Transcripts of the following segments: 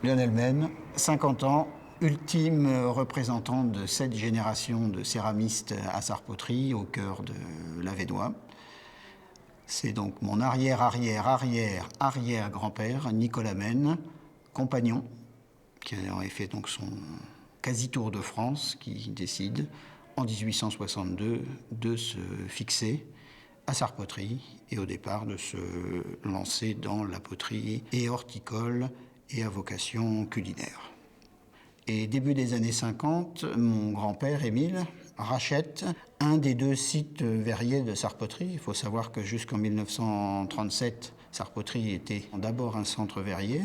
Lionel Men, 50 ans, ultime représentant de cette génération de céramistes à Sarpoterie au cœur de l'Avesnois. C'est donc mon arrière-arrière-arrière-arrière-grand-père, Nicolas Men, compagnon, qui a fait donc son quasi-tour de France, qui décide en 1862 de se fixer à Sarpoterie et au départ de se lancer dans la poterie et horticole et à vocation culinaire. Et début des années 50, mon grand-père, Émile, rachète un des deux sites verriers de Sarpoterie. Il faut savoir que jusqu'en 1937, Sarpoterie était d'abord un centre verrier.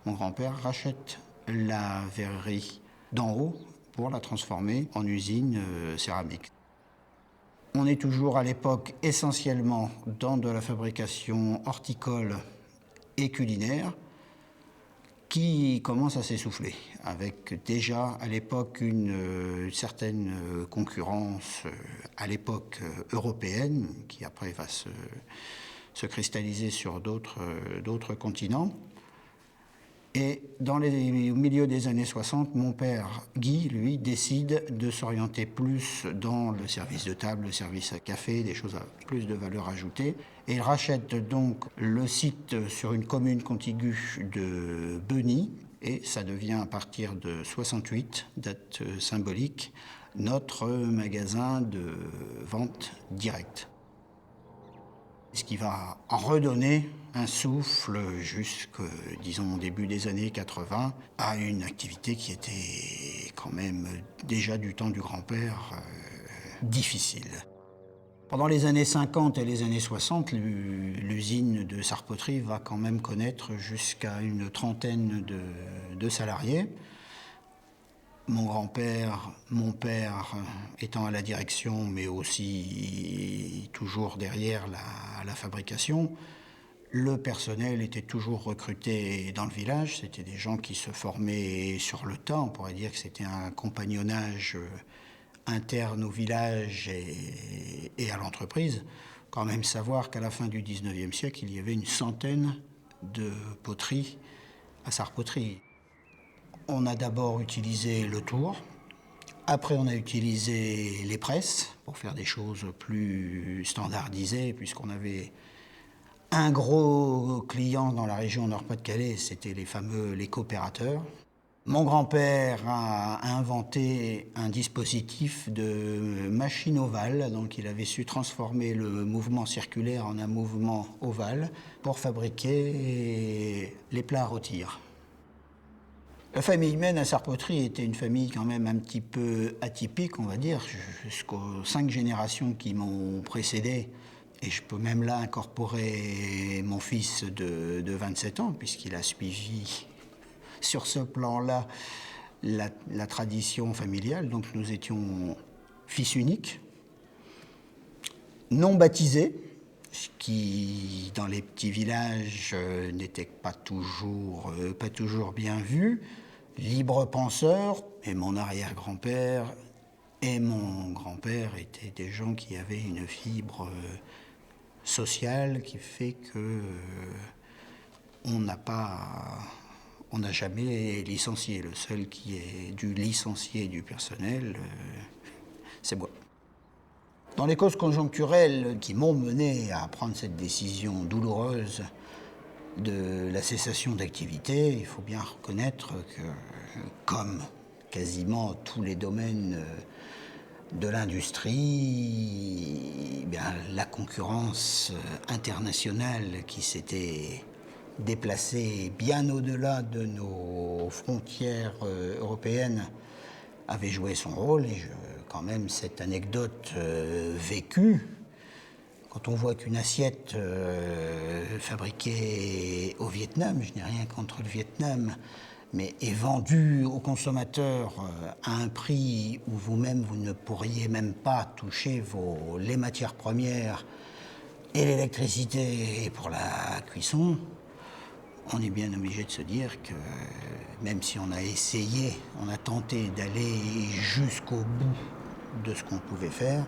Mon grand-père rachète la verrerie d'en haut pour la transformer en usine céramique. On est toujours à l'époque essentiellement dans de la fabrication horticole et culinaire, qui commence à s'essouffler, avec déjà à l'époque une certaine concurrence à l'époque européenne, qui après va se cristalliser sur d'autres continents. Et au milieu des années 60, mon père, Guy, lui, décide de s'orienter plus dans le service de table, le service à café, des choses à plus de valeur ajoutée. Et il rachète donc le site sur une commune contiguë de Beugny. Et ça devient à partir de 68, date symbolique, notre magasin de vente directe. Ce qui va en redonner un souffle jusqu'au, disons, début des années 80 à une activité qui était quand même déjà du temps du grand-père difficile. Pendant les années 50 et les années 60, l'usine de Sarpoterie va quand même connaître jusqu'à une trentaine de salariés. Mon grand-père, mon père étant à la direction, mais aussi toujours derrière la fabrication. Le personnel était toujours recruté dans le village. C'était des gens qui se formaient sur le tas. On pourrait dire que c'était un compagnonnage interne au village et à l'entreprise. Quand même savoir qu'à la fin du 19e siècle, il y avait une centaine de poteries à Sarpoterie. On a d'abord utilisé le tour, après on a utilisé les presses pour faire des choses plus standardisées, puisqu'on avait un gros client dans la région Nord-Pas-de-Calais, c'était les coopérateurs. Mon grand-père a inventé un dispositif de machine ovale, donc il avait su transformer le mouvement circulaire en un mouvement ovale pour fabriquer les plats à rôtir. La famille Men à Sarpoterie était une famille quand même un petit peu atypique, on va dire, jusqu'aux 5 générations qui m'ont précédé. Et je peux même là incorporer mon fils de 27 ans, puisqu'il a suivi sur ce plan-là la tradition familiale. Donc nous étions fils uniques, non baptisés, ce qui, dans les petits villages, n'était pas toujours bien vu. Libre penseur, et mon arrière-grand-père et mon grand-père étaient des gens qui avaient une fibre sociale qui fait que on n'a jamais licencié. Le seul qui ait dû licencier du personnel, c'est moi. Dans les causes conjoncturelles qui m'ont mené à prendre cette décision douloureuse de la cessation d'activité, il faut bien reconnaître que, comme quasiment tous les domaines de l'industrie, la concurrence internationale qui s'était déplacée bien au-delà de nos frontières européennes avait joué son rôle. Et quand même, cette anecdote vécue, quand on voit qu'une assiette fabriquée au Vietnam, je n'ai rien contre le Vietnam, mais est vendue aux consommateurs à un prix où vous-même, vous ne pourriez même pas toucher les matières premières et l'électricité pour la cuisson, on est bien obligé de se dire que même si on a essayé, on a tenté d'aller jusqu'au bout de ce qu'on pouvait faire,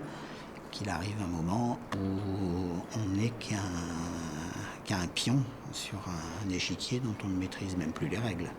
qu'il arrive un moment où on n'est qu'un pion sur un échiquier dont on ne maîtrise même plus les règles.